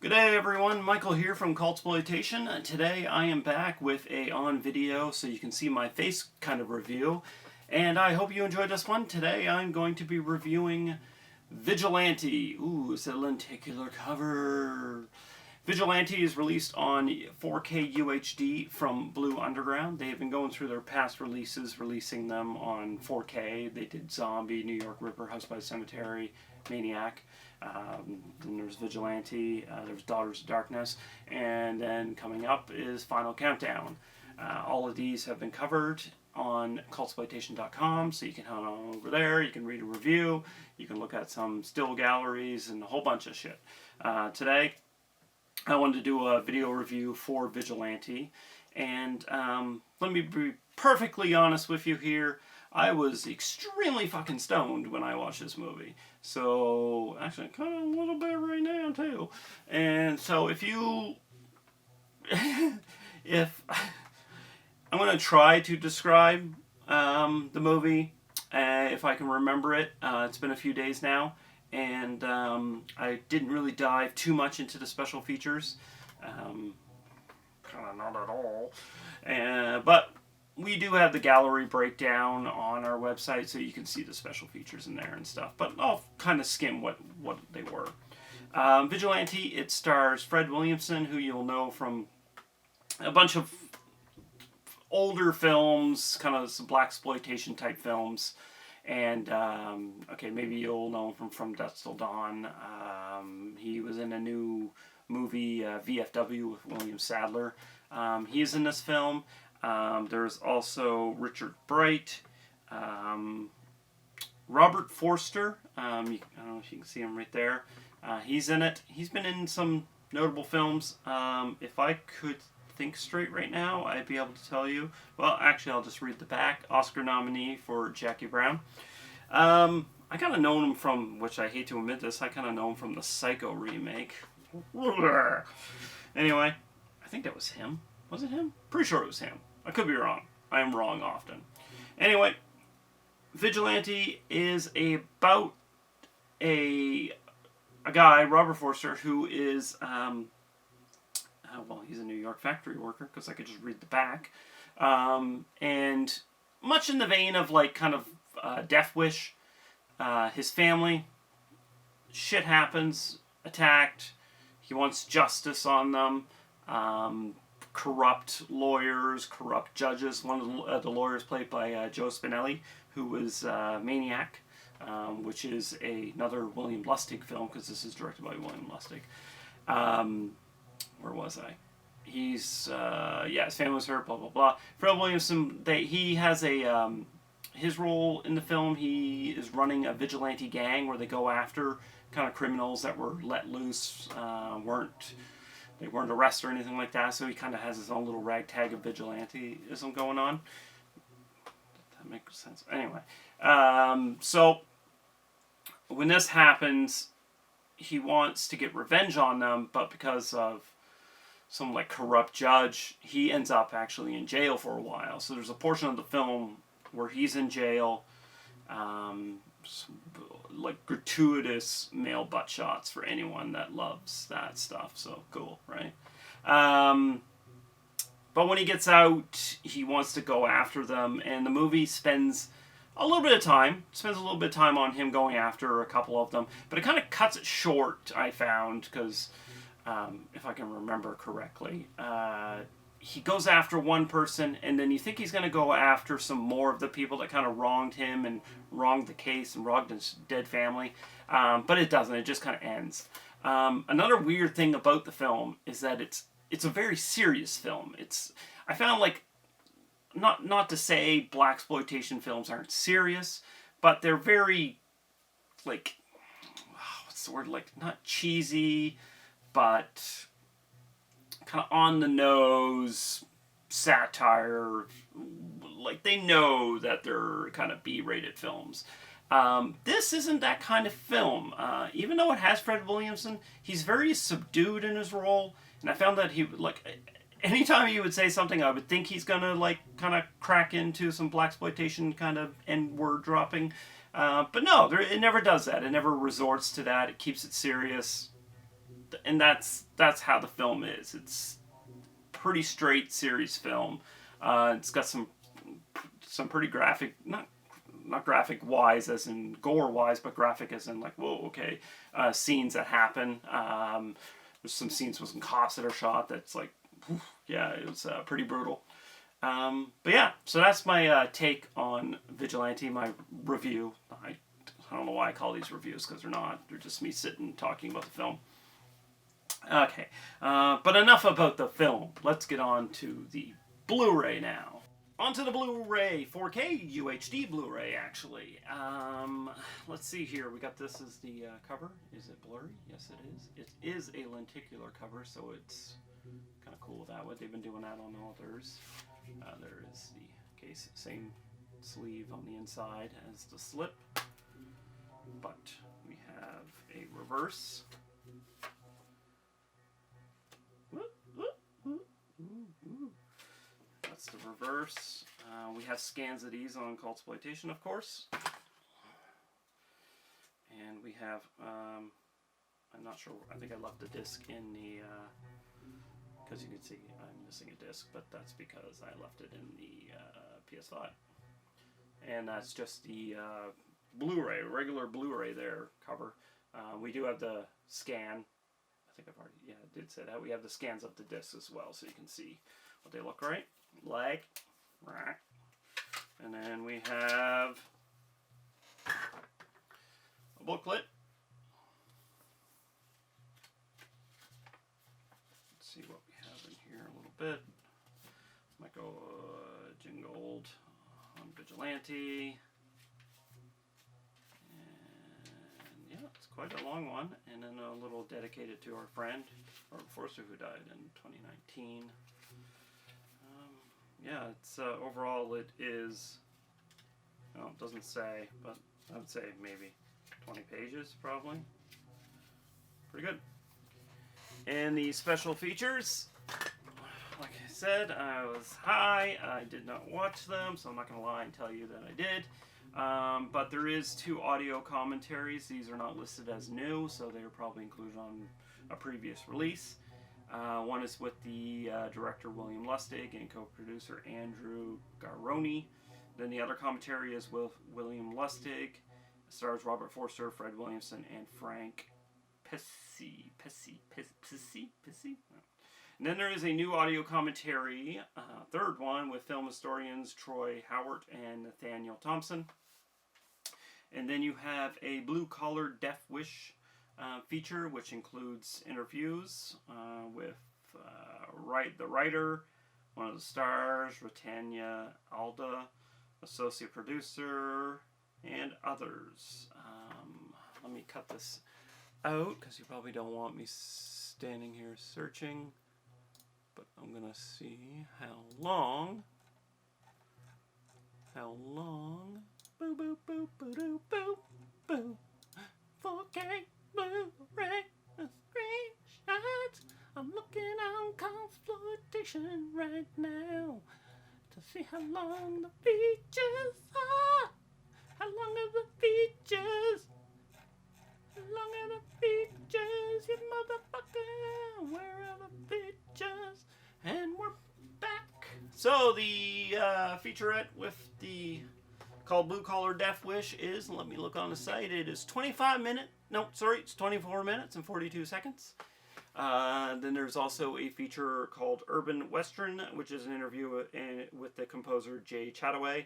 Good day everyone, Michael here from Cultsploitation. Today I am back with a on video so you can see my face kind of review. And I hope you enjoyed this one. Today I'm going to be reviewing Vigilante. Ooh, it's a lenticular cover. Vigilante is released on 4K UHD from Blue Underground. They've been going through their past releases, releasing them on 4K. They did Zombie, New York Ripper, House by Cemetery, Maniac. Then there's Vigilante, there's Daughters of Darkness, and then coming up is Final Countdown. All of these have been covered on cultsploitation.com, so you can head on over there, you can read a review, you can look at some still galleries, and a whole bunch of shit. Today, I wanted to do a video review for Vigilante, and let me be perfectly honest with you here. I was extremely fucking stoned when I watched this movie. So, actually, kind of a little bit right now, too. And so, if you... if... I'm going to try to describe the movie, if I can remember it. It's been a few days now. And I didn't really dive too much into the special features. Kind of not at all. But we do have the gallery breakdown on our website, so you can see the special features in there and stuff. But I'll kind of skim what they were. Vigilante, it stars Fred Williamson, who you'll know from a bunch of older films, kind of some blaxploitation type films. And, okay, maybe you'll know him from Dusk Till Dawn. He was in a new movie, VFW, with William Sadler. He's in this film. There's also Richard Bright, Robert Forster. I don't know if you can see him right there. He's in it. He's been in some notable films. If I could think straight right now, I'd be able to tell you. Well, actually, I'll just read the back. Oscar nominee for Jackie Brown. I kind of know him from, which I hate to admit this, I kind of know him from the Psycho remake. Anyway, I think that was him. Was it him? Pretty sure it was him. I could be wrong. I am wrong often. Anyway, Vigilante is about a guy, Robert Forster, who is, well, he's a New York factory worker, because I could just read the back. And much in the vein of, like, kind of Death Wish, his family, shit happens, attacked, he wants justice on them, corrupt lawyers, corrupt judges. One of the lawyers played by Joe Spinelli, who was Maniac, which is another William Lustig film, because this is directed by William Lustig. Where was I? He's, yeah, his family was hurt, blah, blah, blah. Fred Williamson, he has a, his role in the film, he is running a vigilante gang where they go after kind of criminals that were let loose, they weren't arrested or anything like that, so he kind of has his own little ragtag of vigilanteism going on. That makes sense. Anyway, so when this happens, he wants to get revenge on them, but because of some like corrupt judge, he ends up actually in jail for a while. So there's a portion of the film where he's in jail, like gratuitous male butt shots for anyone that loves that stuff. So cool, right? But when he gets out, he wants to go after them, and the movie spends a little bit of time. On him going after a couple of them, but it kind of cuts it short, I found, because if I can remember correctly, he goes after one person, and then you think he's going to go after some more of the people that kind of wronged him and wronged the case and wronged his dead family, but it doesn't. It just kind of ends. Another weird thing about the film is that it's a very serious film. I found, like, not to say blaxploitation films aren't serious, but they're very, like, what's the word, like, not cheesy, but kind of on the nose satire. Like, they know that they're kind of B-rated films. This isn't that kind of film. Even though it has Fred Williamson, he's very subdued in his role, and I found that he would, like, anytime he would say something, I would think he's gonna, like, kind of crack into some blaxploitation kind of N-word dropping. But no, it never does that. It never resorts to that. It keeps it serious. and that's how the film is. It's pretty straight series film. It's got some pretty graphic, not graphic wise as in gore wise, but graphic as in like, whoa, okay, scenes that happen. There's some scenes with some cops that are shot that's like, whew, yeah, it was pretty brutal. But yeah, so that's my take on Vigilante, my review. I don't know why I call these reviews, because they're not. They're just me sitting talking about the film. Okay, but enough about the film. Let's get on to the Blu-ray now. Onto the Blu-ray, 4K UHD Blu-ray, actually. Let's see here. We got this as the cover. Is it blurry? Yes, it is. It is a lenticular cover, so it's kind of cool that way. They've been doing that on all theirs. There is the case, same sleeve on the inside as the slip, but we have a reverse. That's the reverse. We have scans of these on Cultsploitation, of course. And we have, I'm not sure, I think I left the disc in the, because you can see I'm missing a disc, but that's because I left it in the PS5. And that's just the Blu-ray, regular Blu-ray there cover. We do have the scan. I think I've already, yeah, I did say that. We have the scans of the discs as well, so you can see what they look like. And then we have a booklet. Let's see what we have in here a little bit. Might go Jingold on Vigilante. And yeah, it's quite a long one. And then a little dedicated to our friend, Robert Forster, who died in 2019. Yeah, it's overall it is, well, it doesn't say, but I would say maybe 20 pages probably. Pretty good. And the special features, like I said, I was high. I did not watch them, so I'm not going to lie and tell you that I did. But there is 2 audio commentaries. These are not listed as new, so they are probably included on a previous release. One is with the director William Lustig and co-producer Andrew Garroni. Then the other commentary is with William Lustig. It stars Robert Forster, Fred Williamson, and Frank Pesci. And then there is a new audio commentary, third one, with film historians Troy Howard and Nathaniel Thompson. And then you have a blue-collar Death Wish feature, which includes interviews with the writer, one of the stars, Ratanya Alda, associate producer, and others. Let me cut this out because you probably don't want me standing here searching, but I'm gonna see how long. Boo boo boo boo boo boo boo. 4K Blu-ray screenshots. I'm looking on Cultsploitation right now to see how long the features are. How long are the features? How long are the features, you motherfucker? Where are the features? And we're back. So the featurette with the called Blue Collar Death Wish is, let me look on the site, it is 25 minutes. No, sorry, it's 24 minutes and 42 seconds. Then there's also a feature called Urban Western, which is an interview with the composer Jay Chataway.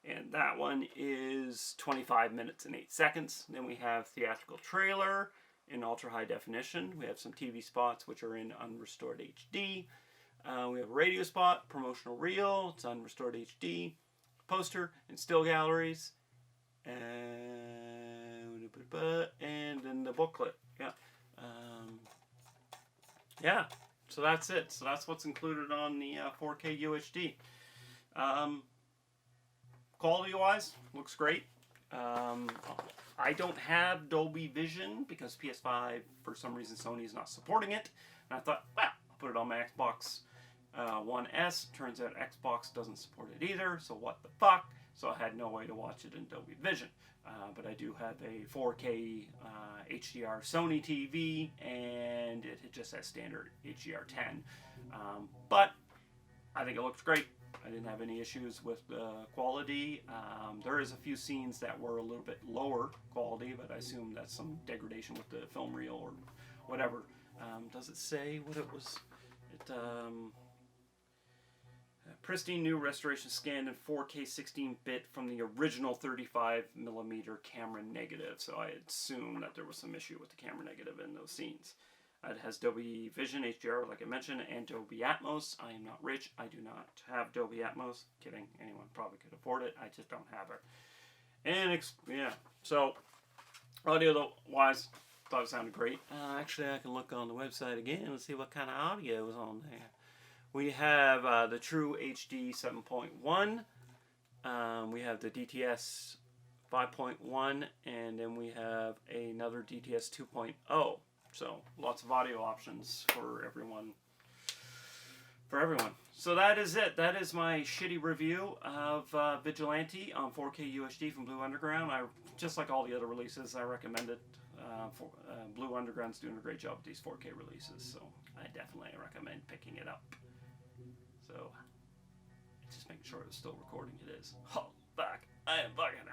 And that one is 25 minutes and 8 seconds. Then we have theatrical trailer in ultra high definition. We have some TV spots which are in unrestored HD. We have a radio spot, promotional reel, it's unrestored HD. Poster and still galleries. And then the booklet. Yeah. Yeah. So that's it. So that's what's included on the 4K UHD. Quality-wise, looks great. I don't have Dolby Vision because PS5, for some reason, Sony is not supporting it. And I thought, well, I'll put it on my Xbox One S. Turns out Xbox doesn't support it either, so what the fuck? so I had no way to watch it in Dolby Vision. But I do have a 4K HDR Sony TV, and it just has standard HDR10. But I think it looks great. I didn't have any issues with the quality. There is a few scenes that were a little bit lower quality, but I assume that's some degradation with the film reel or whatever. Does it say what it was? Pristine new restoration scanned in 4K 16-bit from the original 35mm camera negative. So I assume that there was some issue with the camera negative in those scenes. It has Dolby Vision, HDR, like I mentioned, and Dolby Atmos. I am not rich. I do not have Dolby Atmos. Kidding. Anyone probably could afford it. I just don't have it. And, yeah. So, audio-wise, thought it sounded great. Actually, I can look on the website again and see what kind of audio is on there. We have the True HD 7.1. We have the DTS 5.1. And then we have another DTS 2.0. So, lots of audio options for everyone. So that is it. That is my shitty review of Vigilante on 4K UHD from Blue Underground. Just like all the other releases, I recommend it. Blue Underground's doing a great job with these 4K releases, so I definitely recommend picking it up. So, just making sure it's still recording. It is. Oh, fuck. I am fucking...